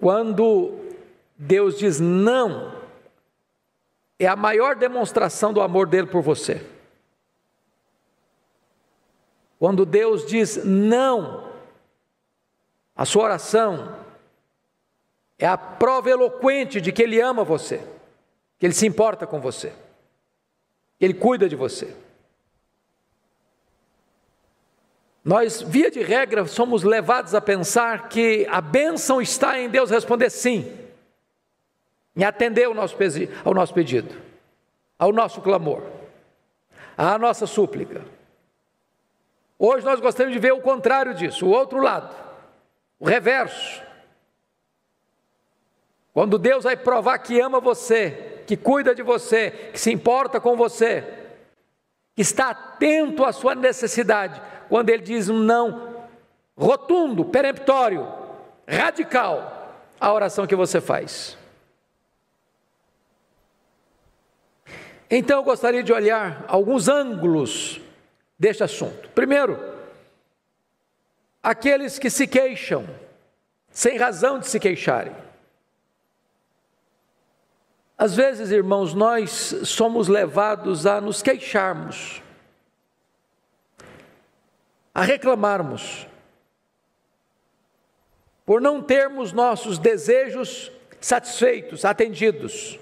Quando Deus diz não, é a maior demonstração do amor dele por você. Quando Deus diz não, a sua oração é a prova eloquente de que Ele ama você, que Ele se importa com você, que Ele cuida de você. Nós, via de regra, somos levados a pensar que a bênção está em Deus responder sim, em atender ao nosso pedido, ao nosso clamor, à nossa súplica. Hoje nós gostamos de ver o contrário disso, o outro lado, o reverso. Quando Deus vai provar que ama você, que cuida de você, que se importa com você, que está atento à sua necessidade, quando Ele diz um não rotundo, peremptório, radical, à oração que você faz. Então eu gostaria de olhar alguns ângulos deste assunto. Primeiro, aqueles que se queixam, sem razão de se queixarem. Às vezes, irmãos, nós somos levados a nos queixarmos, a reclamarmos, por não termos nossos desejos satisfeitos, atendidos,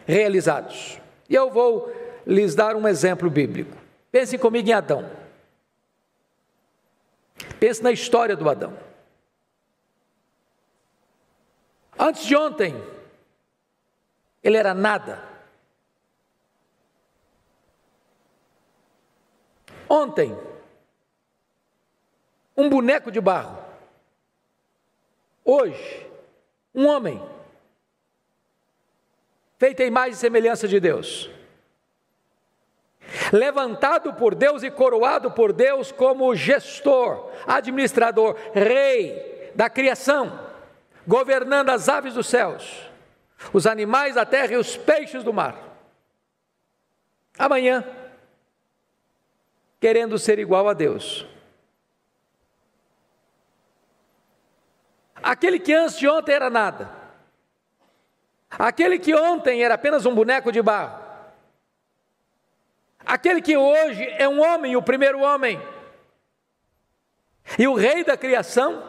realizados. E eu vou lhes dar um exemplo bíblico. Pensem comigo em Adão. Pense na história do Adão. Antes de ontem, ele era nada. Ontem, um boneco de barro. Hoje, um homem, feito em imagem e semelhança de Deus, levantado por Deus e coroado por Deus como gestor, administrador, rei da criação, governando as aves dos céus, os animais da terra e os peixes do mar. Amanhã, querendo ser igual a Deus. Aquele que antes de ontem era nada, aquele que ontem era apenas um boneco de barro, aquele que hoje é um homem, o primeiro homem, e o rei da criação,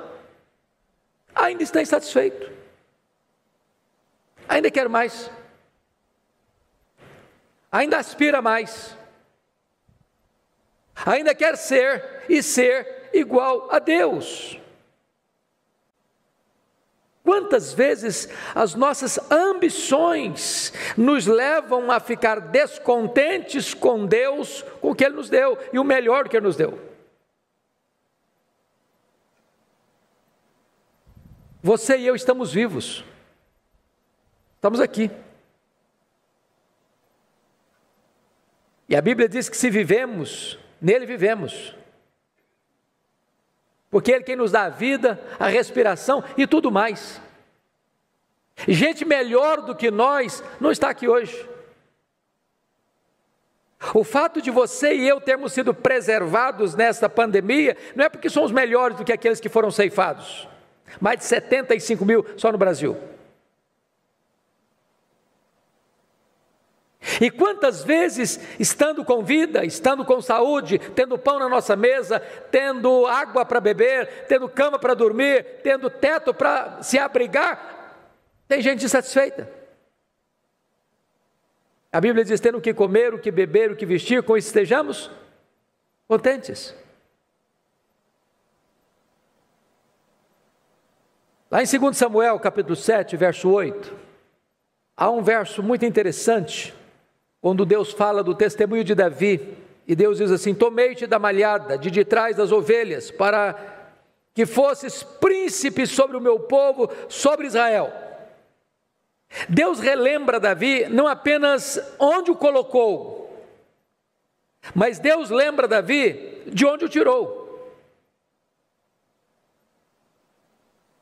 ainda está insatisfeito, ainda quer mais, ainda aspira mais, ainda quer ser igual a Deus. Quantas vezes as nossas ambições nos levam a ficar descontentes com Deus, com o que Ele nos deu, e o melhor que Ele nos deu. Você e eu estamos vivos, estamos aqui. E a Bíblia diz que se vivemos, nele vivemos. Porque Ele quem nos dá a vida, a respiração e tudo mais. Gente melhor do que nós não está aqui hoje. O fato de você e eu termos sido preservados nesta pandemia, não é porque somos melhores do que aqueles que foram ceifados. Mais de 75 mil só no Brasil. E quantas vezes, estando com vida, estando com saúde, tendo pão na nossa mesa, tendo água para beber, tendo cama para dormir, tendo teto para se abrigar, tem gente insatisfeita. A Bíblia diz, tendo o que comer, o que beber, o que vestir, com isso estejamos contentes. Lá em 2 Samuel, capítulo 7, verso 8, há um verso muito interessante, quando Deus fala do testemunho de Davi, e Deus diz assim, tomei-te da malhada, de trás das ovelhas, para que fosses príncipe sobre o meu povo, sobre Israel. Deus relembra Davi, não apenas onde o colocou, mas Deus lembra Davi de onde o tirou.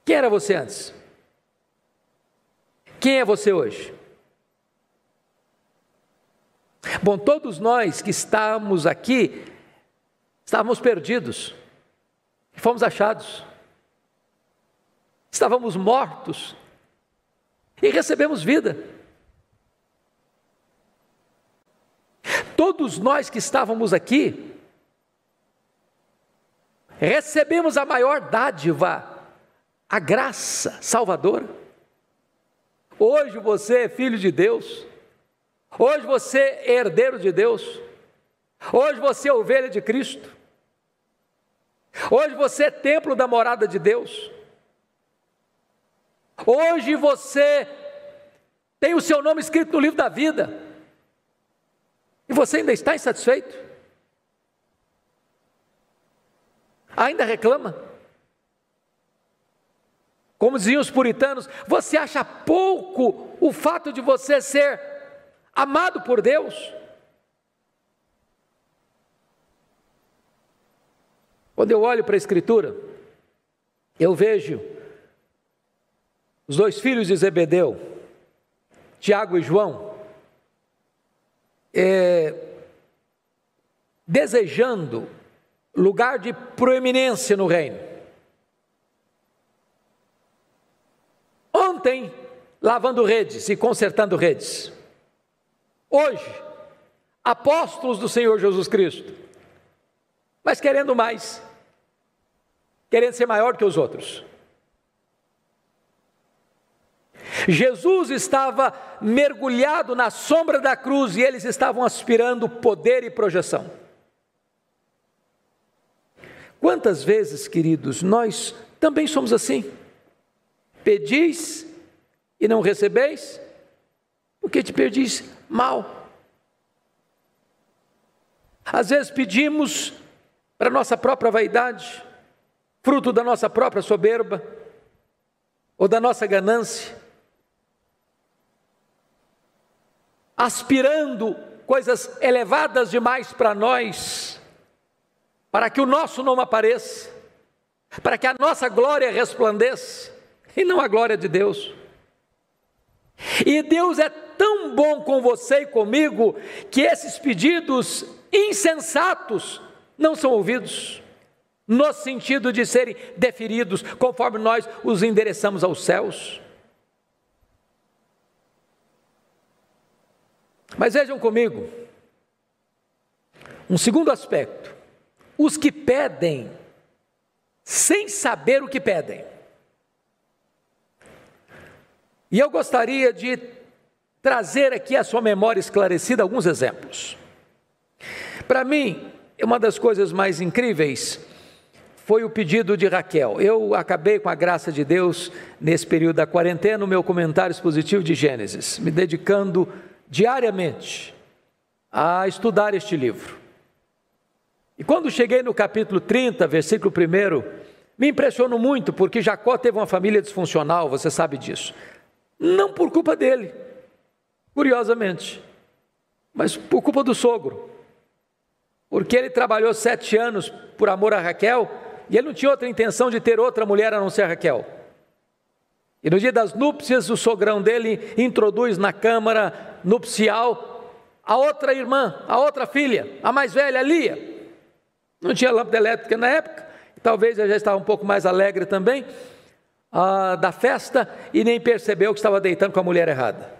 Quem era você antes? Quem é você hoje? Bom, todos nós que estamos aqui, estávamos perdidos, fomos achados. estávamos mortos e recebemos vida. Todos nós que estávamos aqui, recebemos a maior dádiva, a graça salvadora. Hoje você é filho de Deus, hoje você é herdeiro de Deus, hoje você é ovelha de Cristo, hoje você é templo da morada de Deus, hoje você tem o seu nome escrito no livro da vida, e você ainda está insatisfeito? Ainda reclama? Como diziam os puritanos, você acha pouco o fato de você ser amado por Deus? Quando eu olho para a Escritura, eu vejo os dois filhos de Zebedeu, Tiago e João, desejando lugar de proeminência no reino. Ontem, lavando redes e consertando redes. Hoje, apóstolos do Senhor Jesus Cristo, mas querendo mais, querendo ser maior que os outros. Jesus estava mergulhado na sombra da cruz e eles estavam aspirando poder e projeção. Quantas vezes, queridos, nós também somos assim? Pedis e não recebeis, porque te pedis mal. Às vezes pedimos para nossa própria vaidade, fruto da nossa própria soberba, ou da nossa ganância, aspirando coisas elevadas demais para nós, para que o nosso nome apareça, para que a nossa glória resplandeça, e não a glória de Deus. E Deus é tão bom com você e comigo, que esses pedidos insensatos não são ouvidos, no sentido de serem deferidos, conforme nós os endereçamos aos céus. Mas vejam comigo, um segundo aspecto: os que pedem sem saber o que pedem. E eu gostaria de trazer aqui à sua memória esclarecida alguns exemplos. Para mim, uma das coisas mais incríveis foi o pedido de Raquel. Eu acabei, com a graça de Deus, nesse período da quarentena, o meu comentário expositivo de Gênesis, me dedicando diariamente a estudar este livro. E quando cheguei no capítulo 30, versículo 1, me impressionou muito, porque Jacó teve uma família disfuncional, você sabe disso. Não por culpa dele, curiosamente, mas por culpa do sogro. Porque ele trabalhou 7 anos por amor a Raquel, e ele não tinha outra intenção de ter outra mulher a não ser Raquel. E no dia das núpcias, o sogrão dele introduz na câmara nupcial a outra irmã, a outra filha, a mais velha, a Lia. Não tinha lâmpada elétrica na época, talvez ele já estava um pouco mais alegre também, da festa, e nem percebeu que estava deitando com a mulher errada.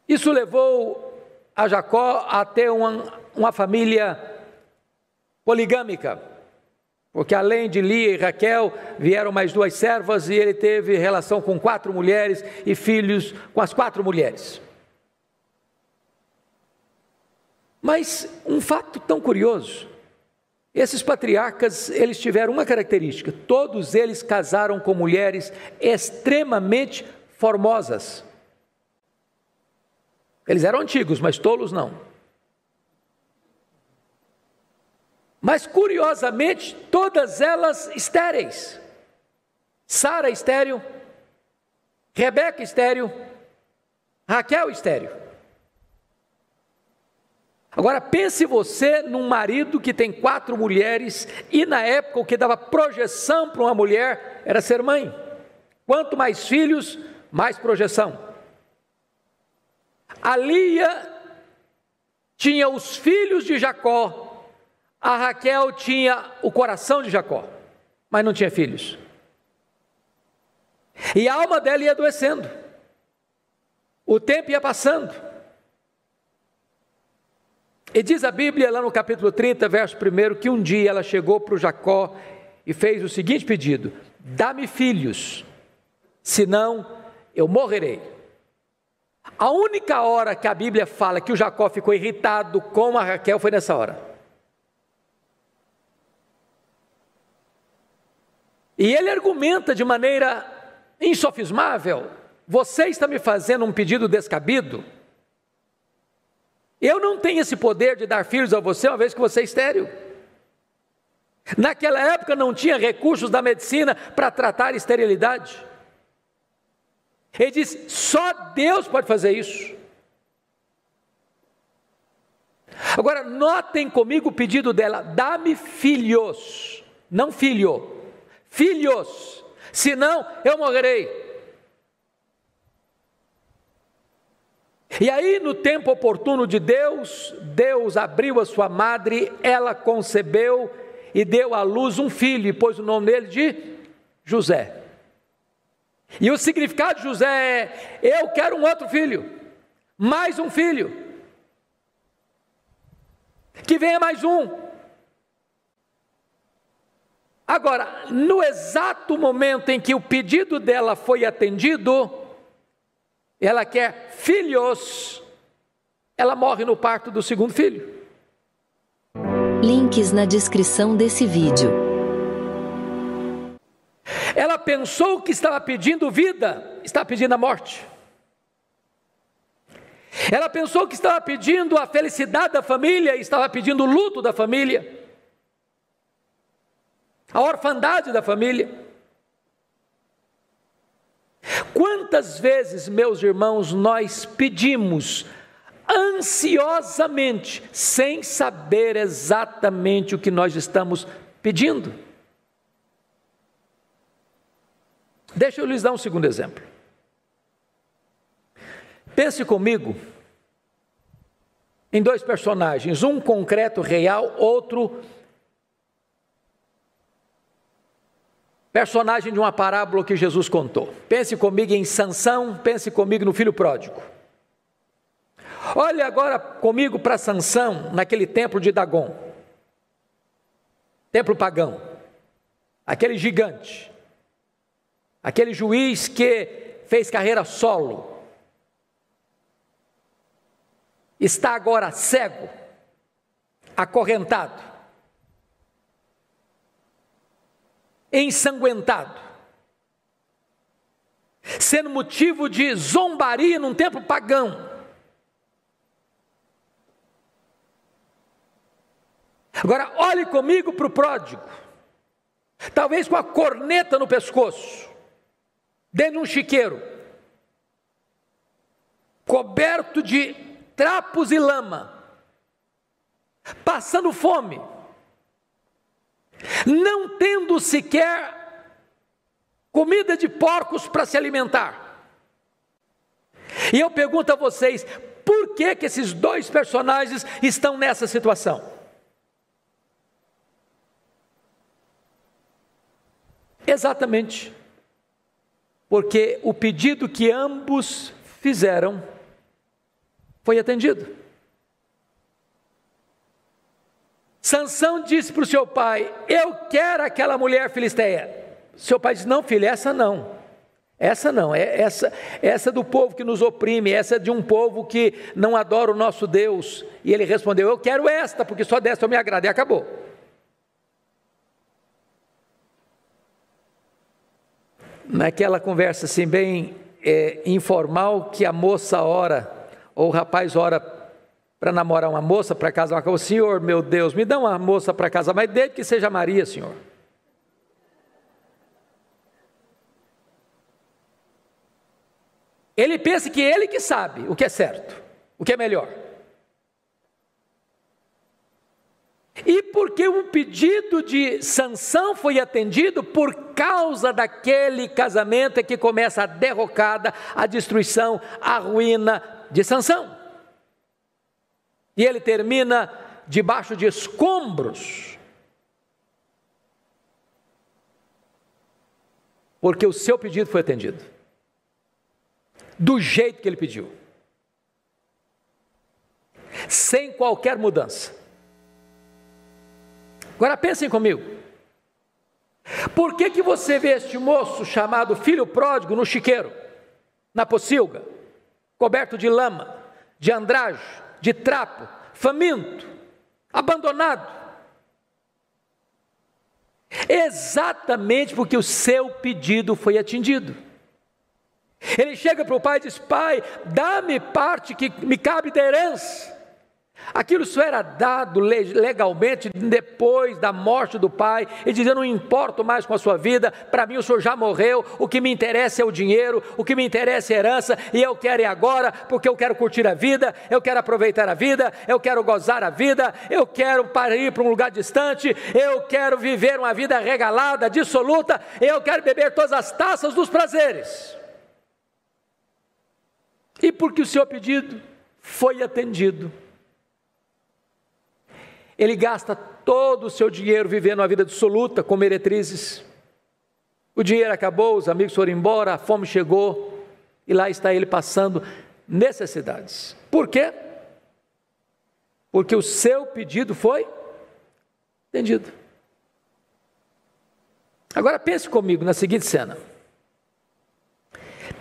Isso levou a Jacó a ter uma família poligâmica, porque além de Lia e Raquel, vieram mais 2 servas, e ele teve relação com 4 mulheres e filhos com as 4 mulheres. Mas um fato tão curioso, esses patriarcas, eles tiveram uma característica: todos eles casaram com mulheres extremamente formosas. Eles eram antigos, mas tolos não. Mas curiosamente, todas elas estéreis. Sara estéril, Rebeca estéril, Raquel estéril. Agora pense você num marido que tem 4 mulheres, e na época o que dava projeção para uma mulher era ser mãe. Quanto mais filhos, mais projeção. A Lia tinha os filhos de Jacó, a Raquel tinha o coração de Jacó, mas não tinha filhos. E a alma dela ia adoecendo. O tempo ia passando. E diz a Bíblia, lá no capítulo 30, verso 1, que um dia ela chegou para o Jacó e fez o seguinte pedido: dá-me filhos, senão eu morrerei. A única hora que a Bíblia fala que o Jacó ficou irritado com a Raquel foi nessa hora. E ele argumenta de maneira insofismável: você está me fazendo um pedido descabido? Eu não tenho esse poder de dar filhos a você, uma vez que você é estéril. Naquela época não tinha recursos da medicina para tratar esterilidade. Ele diz: só Deus pode fazer isso. Agora, notem comigo o pedido dela: dá-me filhos, não filho, filhos, senão eu morrerei. E aí, no tempo oportuno de Deus, Deus abriu a sua madre, ela concebeu e deu à luz um filho, e pôs o nome dele de José. E o significado de José é: eu quero um outro filho, mais um filho, que venha mais um. Agora, no exato momento em que o pedido dela foi atendido, ela quer filhos, ela morre no parto do segundo filho. Links na descrição desse vídeo. Ela pensou que estava pedindo vida, está pedindo a morte. Ela pensou que estava pedindo a felicidade da família, estava pedindo o luto da família, a orfandade da família. Quantas vezes, meus irmãos, nós pedimos ansiosamente, sem saber exatamente o que nós estamos pedindo? Deixa eu lhes dar um segundo exemplo. Pense comigo em dois personagens, um concreto, real, outro personagem de uma parábola que Jesus contou. Pense comigo em Sansão, pense comigo no filho pródigo. Olhe agora comigo para Sansão, naquele templo de Dagon, templo pagão, aquele gigante, aquele juiz que fez carreira solo, está agora cego, acorrentado, ensanguentado, sendo motivo de zombaria num templo pagão. Agora olhe comigo para o pródigo, talvez com a corneta no pescoço, dentro de um chiqueiro, coberto de trapos e lama, passando fome, não tendo sequer comida de porcos para se alimentar. E eu pergunto a vocês, por que esses dois personagens estão nessa situação? Exatamente porque o pedido que ambos fizeram foi atendido. Sansão disse para o seu pai: eu quero aquela mulher filisteia. Seu pai disse: não, filho, essa não, essa do povo que nos oprime, essa de um povo que não adora o nosso Deus. E ele respondeu: eu quero esta, porque só desta eu me agrado. E acabou. Naquela conversa assim bem informal, que a moça ora, ou o rapaz ora para namorar uma moça, para casar com o Senhor, meu Deus, me dá uma moça para casar, mas desde que seja Maria, Senhor. Ele pensa que ele que sabe o que é certo, o que é melhor. E porque o pedido de Sansão foi atendido, por causa daquele casamento é que começa a derrocada, a destruição, a ruína de Sansão. E ele termina debaixo de escombros. porque o seu pedido foi atendido, do jeito que ele pediu, sem qualquer mudança. Agora pensem comigo, por que você vê este moço chamado filho pródigo no chiqueiro, na pocilga, coberto de lama, de andrajo, de trapo, faminto, abandonado? Exatamente porque o seu pedido foi atendido. Ele chega para o pai e diz: pai, dá-me parte que me cabe da herança. Aquilo só era dado legalmente depois da morte do pai. Ele diz: eu não importo mais com a sua vida, para mim o senhor já morreu, o que me interessa é o dinheiro, o que me interessa é a herança, e eu quero ir agora, porque eu quero curtir a vida, eu quero aproveitar a vida, eu quero gozar a vida, eu quero ir para um lugar distante, eu quero viver uma vida regalada, dissoluta, eu quero beber todas as taças dos prazeres. E porque o seu pedido foi atendido, ele gasta todo o seu dinheiro vivendo uma vida dissoluta, com meretrizes. O dinheiro acabou, os amigos foram embora, a fome chegou, e lá está ele passando necessidades. Por quê? Porque o seu pedido foi atendido. Agora pense comigo na seguinte cena: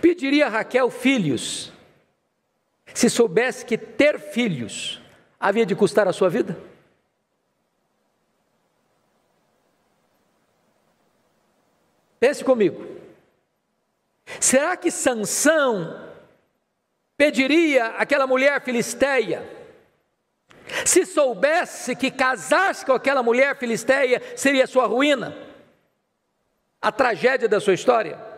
pediria Raquel filhos, se soubesse que ter filhos havia de custar a sua vida? Pense comigo. Será que Sansão pediria àquela mulher filisteia, se soubesse que casar-se com aquela mulher filisteia seria a sua ruína, a tragédia da sua história?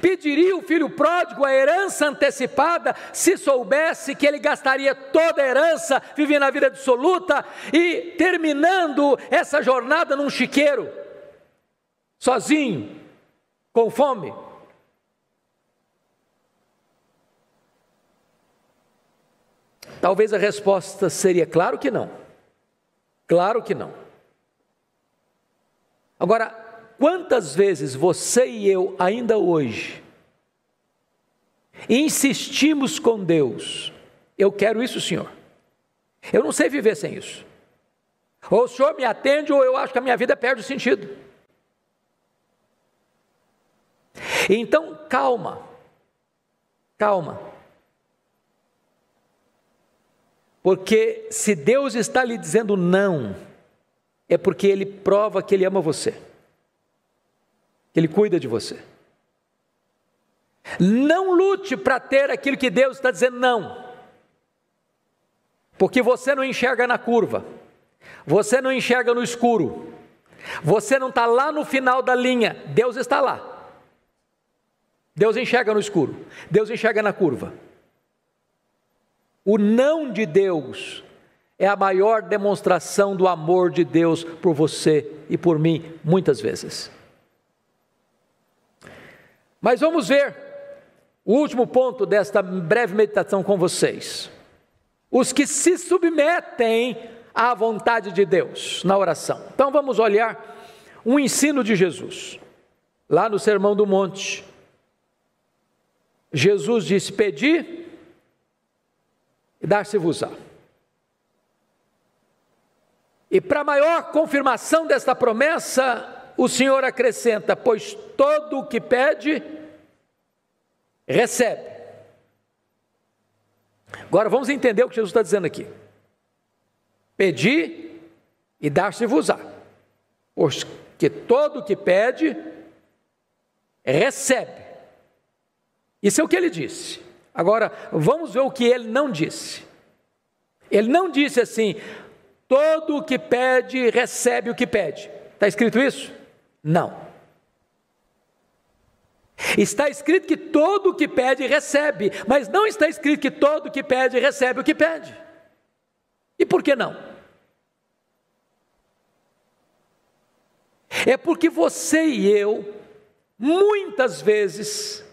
Pediria o filho pródigo a herança antecipada, se soubesse que ele gastaria toda a herança, vivendo a vida dissoluta e terminando essa jornada num chiqueiro, sozinho, com fome? Talvez a resposta seria: claro que não. Claro que não. Agora, quantas vezes você e eu, ainda hoje, insistimos com Deus: eu quero isso, Senhor, eu não sei viver sem isso, ou o Senhor me atende, ou eu acho que a minha vida perde o sentido. Então, calma, porque se Deus está lhe dizendo não, é porque Ele prova que Ele ama você, que Ele cuida de você. Não lute para ter aquilo que Deus está dizendo não, porque você não enxerga na curva, você não enxerga no escuro, você não está lá no final da linha. Deus está lá. Deus enxerga no escuro, Deus enxerga na curva. O não de Deus é a maior demonstração do amor de Deus por você e por mim, muitas vezes. Mas vamos ver o último ponto desta breve meditação com vocês: os que se submetem à vontade de Deus na oração. Então vamos olhar um ensino de Jesus, lá no Sermão do Monte. Jesus disse: pedi e dar-se-vos-á. E para maior confirmação desta promessa, o Senhor acrescenta: pois todo o que pede, recebe. Agora vamos entender o que Jesus está dizendo aqui. Pedi e dar-se-vos-á, porque todo o que pede, recebe. Isso é o que ele disse. Agora vamos ver o que ele não disse. Ele não disse assim: todo o que pede, recebe o que pede. Está escrito isso? Não. Está escrito que todo o que pede, recebe, mas não está escrito que todo o que pede, recebe o que pede. E por que não? É porque você e eu, muitas vezes,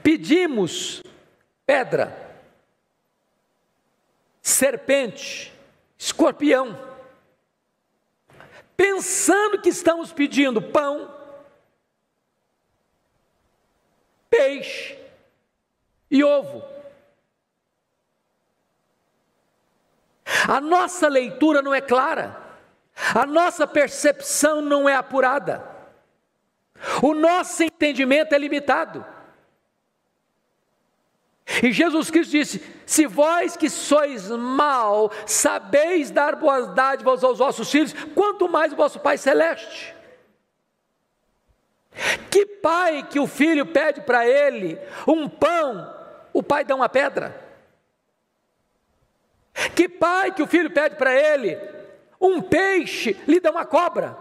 pedimos pedra, serpente, escorpião, pensando que estamos pedindo pão, peixe e ovo. A nossa leitura não é clara, a nossa percepção não é apurada, o nosso entendimento é limitado. E Jesus Cristo disse: se vós que sois mau, sabeis dar boas dádivas aos vossos filhos, quanto mais o vosso Pai Celeste. Que pai que o filho pede para ele um pão, o pai dá uma pedra? Que pai que o filho pede para ele um peixe, lhe dá uma cobra?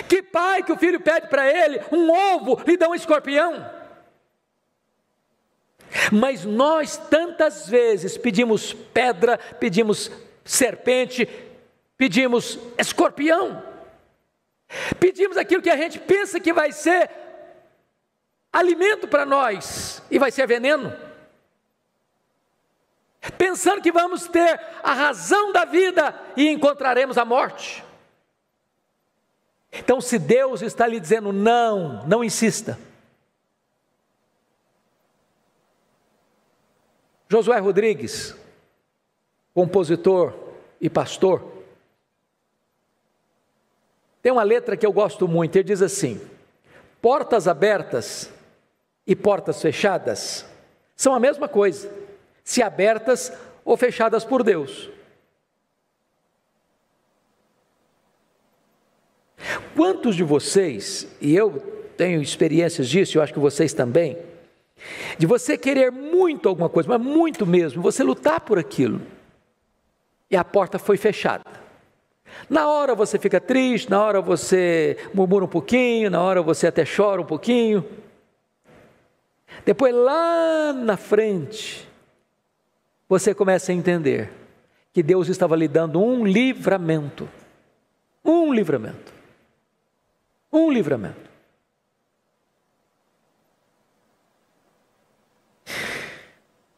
Que pai que o filho pede para ele um ovo, lhe dá um escorpião? Mas nós tantas vezes pedimos pedra, pedimos serpente, pedimos escorpião, pedimos aquilo que a gente pensa que vai ser alimento para nós e vai ser veneno, pensando que vamos ter a razão da vida e encontraremos a morte. Então, se Deus está lhe dizendo não, não insista. Josué Rodrigues, compositor e pastor, tem uma letra que eu gosto muito. Ele diz assim: portas abertas e portas fechadas são a mesma coisa, se abertas ou fechadas por Deus. Quantos de vocês, e eu tenho experiências disso, eu acho que vocês também, de você querer muito alguma coisa, mas muito mesmo, você lutar por aquilo, e a porta foi fechada. Na hora você fica triste, na hora você murmura um pouquinho, na hora você até chora um pouquinho. Depois lá na frente, você começa a entender que Deus estava lhe dando um livramento. Um livramento. Um livramento.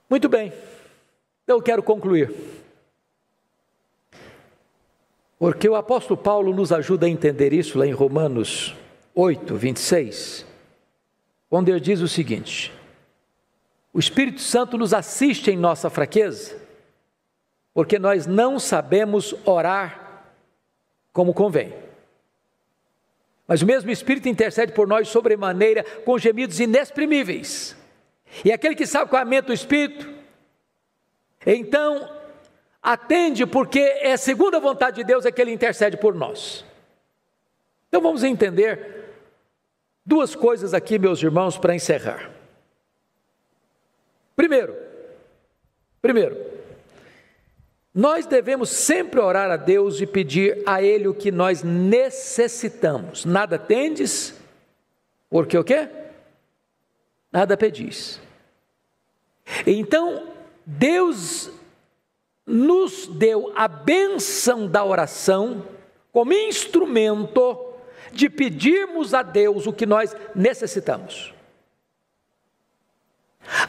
Muito bem, então eu quero concluir, porque o apóstolo Paulo nos ajuda a entender isso lá em Romanos 8, 26, quando ele diz o seguinte: o Espírito Santo nos assiste em nossa fraqueza, porque nós não sabemos orar como convém, mas o mesmo Espírito intercede por nós sobremaneira com gemidos inexprimíveis. E aquele que sabe qual é a mente do Espírito, então atende, porque é segundo a vontade de Deus é que Ele intercede por nós. Então vamos entender duas coisas aqui, meus irmãos, para encerrar. Primeiro, nós devemos sempre orar a Deus e pedir a Ele o que nós necessitamos. Nada tendes, porque o quê? Nada pedis. Então, Deus nos deu a bênção da oração como instrumento de pedirmos a Deus o que nós necessitamos.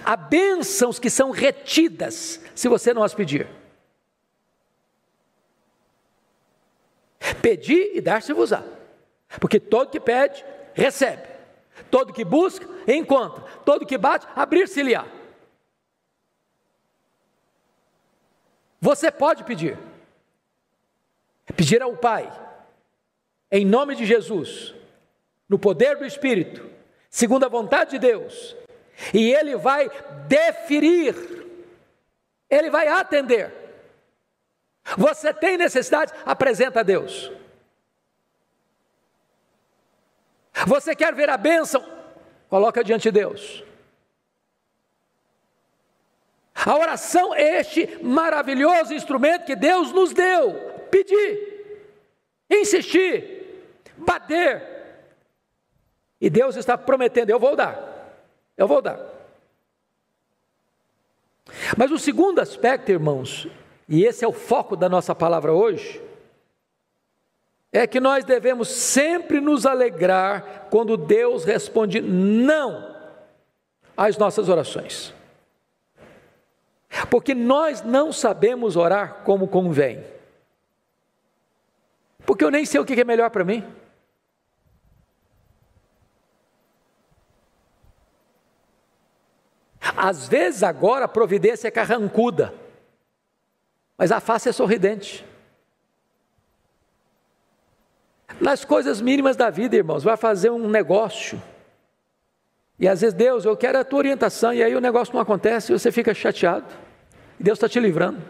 Há bênçãos que são retidas se você não as pedir. Pedi e dar-se-vos-á, porque todo que pede, recebe. Todo que busca, encontra. Todo que bate, abrir-se-lhe-á. Você pode pedir. Pedir ao Pai, em nome de Jesus, no poder do Espírito, segundo a vontade de Deus, e Ele vai deferir, Ele vai atender. Você tem necessidade, apresenta a Deus. Você quer ver a bênção? Coloca diante de Deus. A oração é este maravilhoso instrumento que Deus nos deu. Pedir, insistir, bater. E Deus está prometendo: eu vou dar, eu vou dar. Mas o segundo aspecto, irmãos, e esse é o foco da nossa palavra hoje, é que nós devemos sempre nos alegrar quando Deus responde não às nossas orações. Porque nós não sabemos orar como convém. porque eu nem sei o que é melhor para mim. Às vezes agora a providência é carrancuda, mas a face é sorridente. Nas coisas mínimas da vida, irmãos, vai fazer um negócio, e às vezes, Deus, eu quero a tua orientação, e aí o negócio não acontece, e você fica chateado, e Deus está te livrando.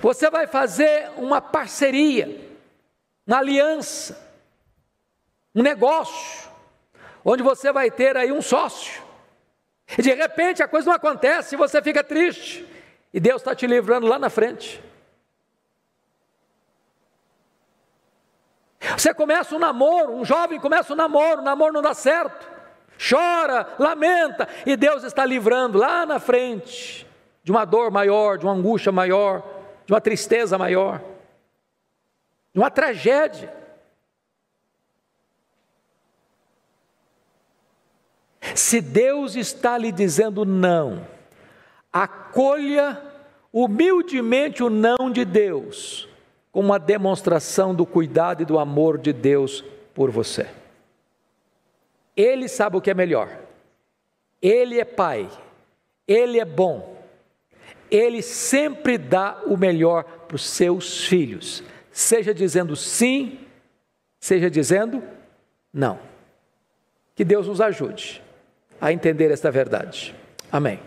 Você vai fazer uma parceria, uma aliança, um negócio, onde você vai ter aí um sócio, e de repente a coisa não acontece, e você fica triste, e Deus está te livrando lá na frente. Você começa um namoro, um jovem começa um namoro, o namoro não dá certo, chora, lamenta, e Deus está livrando lá na frente, de uma dor maior, de uma angústia maior, de uma tristeza maior, de uma tragédia. Se Deus está lhe dizendo não, acolha humildemente o não de Deus, como uma demonstração do cuidado e do amor de Deus por você. Ele sabe o que é melhor, Ele é Pai, Ele é bom, Ele sempre dá o melhor para os seus filhos, seja dizendo sim, seja dizendo não. Que Deus nos ajude a entender esta verdade. Amém.